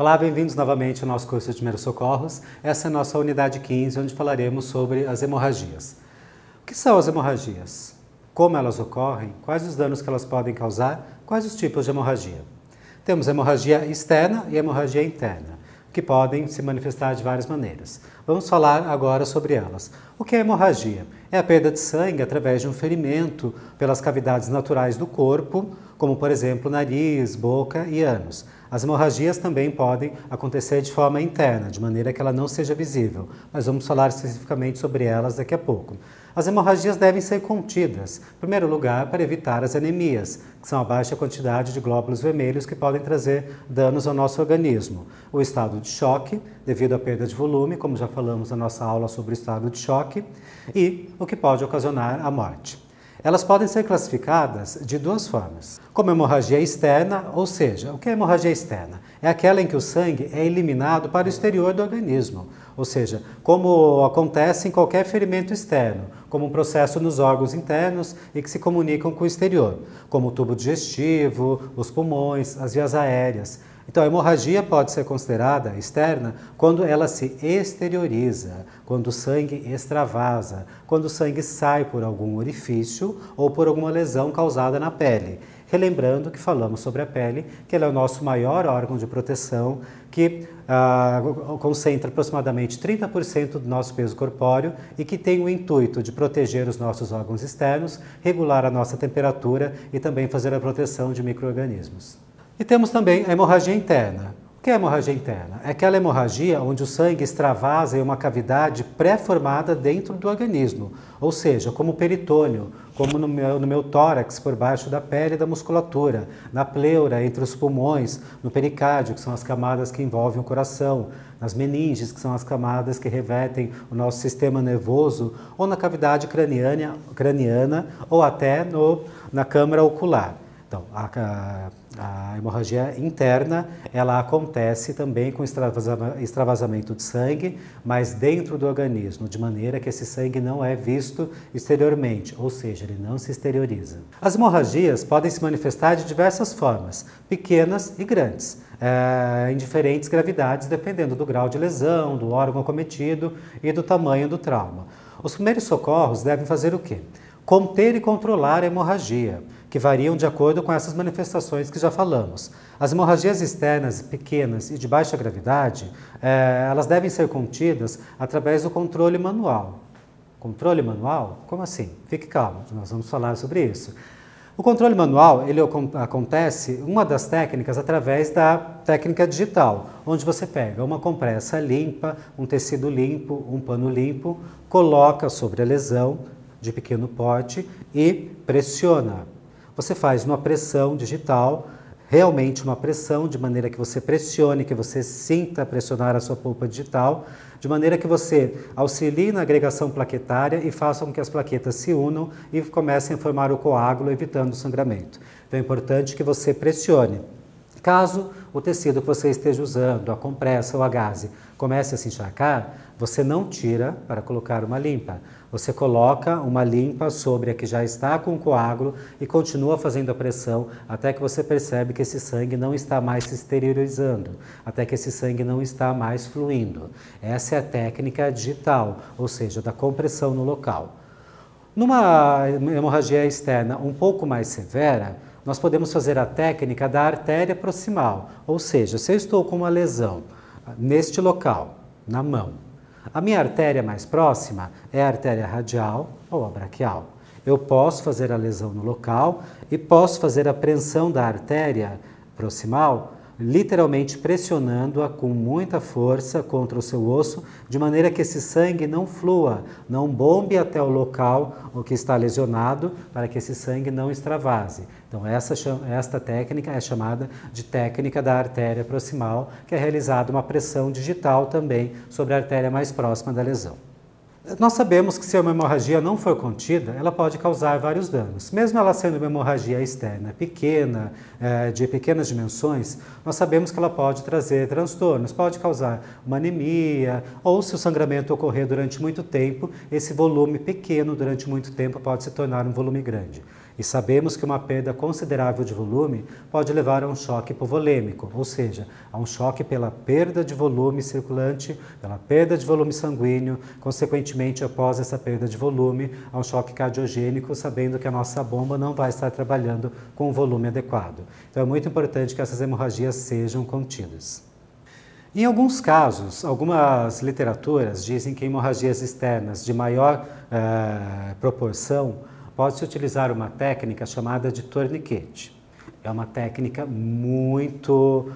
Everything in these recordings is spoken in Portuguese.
Olá, bem-vindos novamente ao nosso curso de Primeiros Socorros. Essa é a nossa unidade 15, onde falaremos sobre as hemorragias. O que são as hemorragias? Como elas ocorrem? Quais os danos que elas podem causar? Quais os tipos de hemorragia? Temos hemorragia externa e hemorragia interna, que podem se manifestar de várias maneiras. Vamos falar agora sobre elas. O que é hemorragia? É a perda de sangue através de um ferimento pelas cavidades naturais do corpo, como por exemplo nariz, boca e ânus. As hemorragias também podem acontecer de forma interna, de maneira que ela não seja visível, mas vamos falar especificamente sobre elas daqui a pouco. As hemorragias devem ser contidas, em primeiro lugar, para evitar as anemias, que são a baixa quantidade de glóbulos vermelhos que podem trazer danos ao nosso organismo. O estado de choque, devido à perda de volume, como já falamos na nossa aula sobre o estado de choque, e o que pode ocasionar a morte. Elas podem ser classificadas de duas formas. Como hemorragia externa, ou seja, o que é hemorragia externa? É aquela em que o sangue é eliminado para o exterior do organismo, ou seja, como acontece em qualquer ferimento externo, como um processo nos órgãos internos e que se comunicam com o exterior, como o tubo digestivo, os pulmões, as vias aéreas. Então, a hemorragia pode ser considerada externa quando ela se exterioriza, quando o sangue extravasa, quando o sangue sai por algum orifício ou por alguma lesão causada na pele. Relembrando que falamos sobre a pele, que ela é o nosso maior órgão de proteção, que concentra aproximadamente 30% do nosso peso corpóreo e que tem o intuito de proteger os nossos órgãos externos, regular a nossa temperatura e também fazer a proteção de micro-organismos. E temos também a hemorragia interna. O que é a hemorragia interna? É aquela hemorragia onde o sangue extravasa em uma cavidade pré-formada dentro do organismo, ou seja, como o peritônio, como no meu tórax, por baixo da pele e da musculatura, na pleura, entre os pulmões, no pericárdio, que são as camadas que envolvem o coração, nas meninges, que são as camadas que revertem o nosso sistema nervoso, ou na cavidade craniana ou até na câmara ocular. Então, a hemorragia interna, ela acontece também com extravasamento de sangue, mas dentro do organismo, de maneira que esse sangue não é visto exteriormente, ou seja, ele não se exterioriza. As hemorragias podem se manifestar de diversas formas, pequenas e grandes, em diferentes gravidades, dependendo do grau de lesão, do órgão acometido e do tamanho do trauma. Os primeiros socorros devem fazer o quê? Conter e controlar a hemorragia, que variam de acordo com essas manifestações que já falamos. As hemorragias externas, pequenas e de baixa gravidade, elas devem ser contidas através do controle manual. Controle manual? Como assim? Fique calmo, nós vamos falar sobre isso. O controle manual, ele acontece, uma das técnicas, através da técnica digital, onde você pega uma compressa limpa, um tecido limpo, um pano limpo, coloca sobre a lesão de pequeno porte e pressiona. Você faz uma pressão digital, realmente uma pressão, de maneira que você pressione, que você sinta pressionar a sua polpa digital, de maneira que você auxilie na agregação plaquetária e faça com que as plaquetas se unam e comecem a formar o coágulo, evitando o sangramento. Então é importante que você pressione. Caso o tecido que você esteja usando, a compressa ou a gaze, comece a se encharcar, você não tira para colocar uma limpa. Você coloca uma limpa sobre a que já está com o coágulo e continua fazendo a pressão até que você percebe que esse sangue não está mais se exteriorizando, até que esse sangue não está mais fluindo. Essa é a técnica digital, ou seja, da compressão no local. Numa hemorragia externa um pouco mais severa, nós podemos fazer a técnica da artéria proximal, ou seja, se eu estou com uma lesão neste local, na mão, a minha artéria mais próxima é a artéria radial ou a braquial. Eu posso fazer a lesão no local e posso fazer a preensão da artéria proximal, literalmente pressionando-a com muita força contra o seu osso, de maneira que esse sangue não flua, não bombe até o local que está lesionado, para que esse sangue não extravase. Então, esta técnica é chamada de técnica da artéria proximal, que é realizada uma pressão digital também sobre a artéria mais próxima da lesão. Nós sabemos que se uma hemorragia não for contida, ela pode causar vários danos. Mesmo ela sendo uma hemorragia externa pequena, de pequenas dimensões, nós sabemos que ela pode trazer transtornos, pode causar uma anemia, ou se o sangramento ocorrer durante muito tempo, esse volume pequeno durante muito tempo pode se tornar um volume grande. E sabemos que uma perda considerável de volume pode levar a um choque hipovolêmico, ou seja, a um choque pela perda de volume circulante, pela perda de volume sanguíneo, consequentemente, após essa perda de volume, a um choque cardiogênico, sabendo que a nossa bomba não vai estar trabalhando com o volume adequado. Então é muito importante que essas hemorragias sejam contidas. Em alguns casos, algumas literaturas dizem que hemorragias externas de maior proporção pode-se utilizar uma técnica chamada de torniquete. É uma técnica muito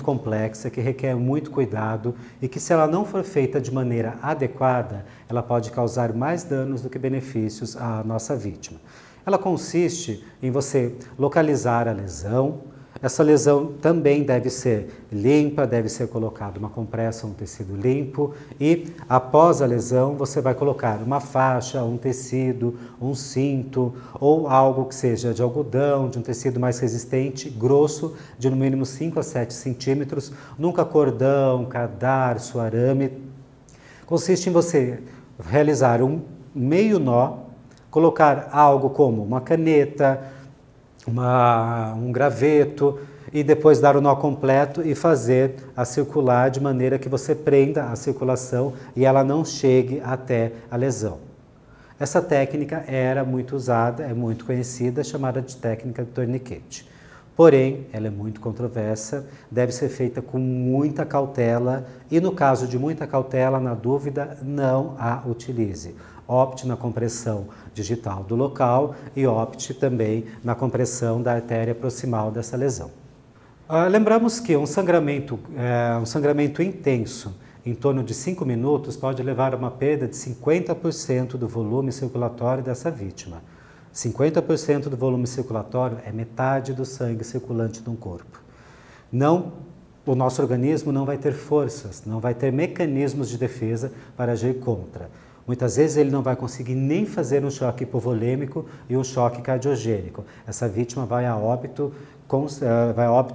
complexa, que requer muito cuidado e que, se ela não for feita de maneira adequada, ela pode causar mais danos do que benefícios à nossa vítima. Ela consiste em você localizar a lesão. Essa lesão também deve ser limpa, deve ser colocada uma compressa, um tecido limpo e, após a lesão, você vai colocar uma faixa, um tecido, um cinto ou algo que seja de algodão, de um tecido mais resistente, grosso, de no mínimo 5 a 7 centímetros, nunca cordão, cadarço, arame. Consiste em você realizar um meio nó, colocar algo como uma caneta, um graveto e depois dar o nó completo e fazer a circular de maneira que você prenda a circulação e ela não chegue até a lesão. Essa técnica era muito usada, é muito conhecida, chamada de técnica de torniquete. Porém, ela é muito controversa, deve ser feita com muita cautela e, no caso de muita cautela, na dúvida, não a utilize. Opte na compressão digital do local e opte também na compressão da artéria proximal dessa lesão. Lembramos que um sangramento intenso, em torno de 5 minutos, pode levar a uma perda de 50% do volume circulatório dessa vítima. 50% do volume circulatório é metade do sangue circulante no corpo. O nosso organismo não vai ter forças, não vai ter mecanismos de defesa para agir contra. Muitas vezes ele não vai conseguir nem fazer um choque hipovolêmico e um choque cardiogênico. Essa vítima vai a óbito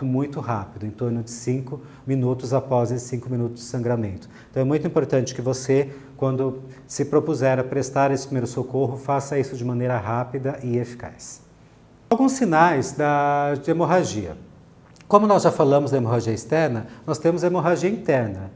muito rápido, em torno de 5 minutos após esses 5 minutos de sangramento. Então é muito importante que você, quando se propuser a prestar esse primeiro socorro, faça isso de maneira rápida e eficaz. Alguns sinais de hemorragia. Como nós já falamos da hemorragia externa, nós temos a hemorragia interna.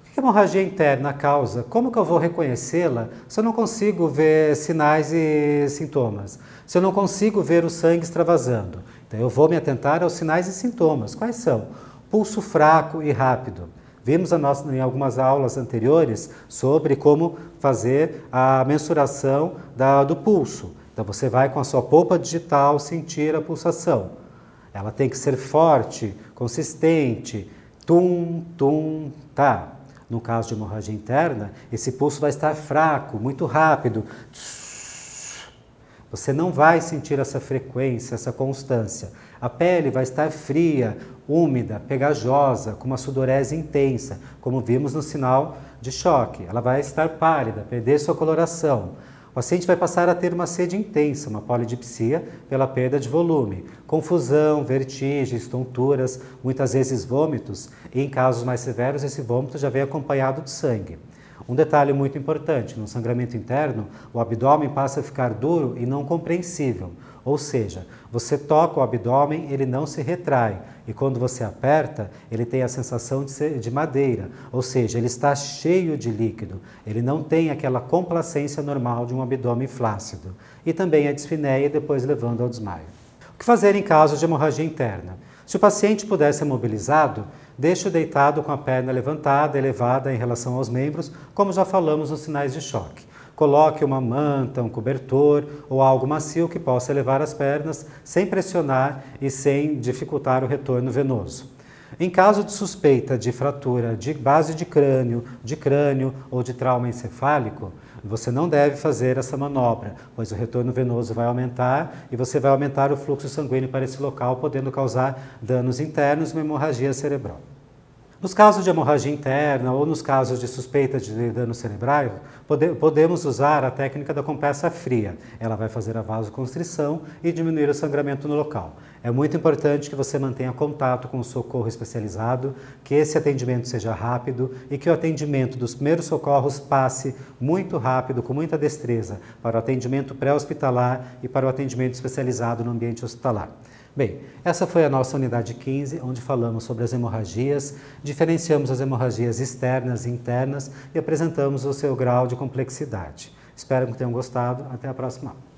O que a hemorragia interna causa? Como que eu vou reconhecê-la se eu não consigo ver sinais e sintomas? Se eu não consigo ver o sangue extravasando? Então eu vou me atentar aos sinais e sintomas. Quais são? Pulso fraco e rápido. Vimos em algumas aulas anteriores sobre como fazer a mensuração do pulso. Então você vai com a sua polpa digital sentir a pulsação. Ela tem que ser forte, consistente, tum, tum, tá. No caso de hemorragia interna, esse pulso vai estar fraco, muito rápido. Você não vai sentir essa frequência, essa constância. A pele vai estar fria, úmida, pegajosa, com uma sudorese intensa, como vimos no sinal de choque. Ela vai estar pálida, perder sua coloração. O paciente vai passar a ter uma sede intensa, uma polidipsia pela perda de volume, confusão, vertigens, tonturas, muitas vezes vômitos, e em casos mais severos esse vômito já vem acompanhado de sangue. Um detalhe muito importante, no sangramento interno, o abdômen passa a ficar duro e não compreensível, ou seja, você toca o abdômen, ele não se retrai, e quando você aperta, ele tem a sensação de madeira, ou seja, ele está cheio de líquido, ele não tem aquela complacência normal de um abdômen flácido, e também a dispneia, depois levando ao desmaio. O que fazer em caso de hemorragia interna? Se o paciente puder ser mobilizado, deixe-o deitado com a perna levantada, elevada em relação aos membros, como já falamos nos sinais de choque. Coloque uma manta, um cobertor ou algo macio que possa elevar as pernas sem pressionar e sem dificultar o retorno venoso. Em caso de suspeita de fratura de base de crânio ou de trauma encefálico, você não deve fazer essa manobra, pois o retorno venoso vai aumentar e você vai aumentar o fluxo sanguíneo para esse local, podendo causar danos internos e uma hemorragia cerebral. Nos casos de hemorragia interna ou nos casos de suspeita de dano cerebral, podemos usar a técnica da compressa fria. Ela vai fazer a vasoconstrição e diminuir o sangramento no local. É muito importante que você mantenha contato com o socorro especializado, que esse atendimento seja rápido e que o atendimento dos primeiros socorros passe muito rápido, com muita destreza, para o atendimento pré-hospitalar e para o atendimento especializado no ambiente hospitalar. Bem, essa foi a nossa unidade 15, onde falamos sobre as hemorragias, diferenciamos as hemorragias externas e internas e apresentamos o seu grau de complexidade. Espero que tenham gostado. Até a próxima aula.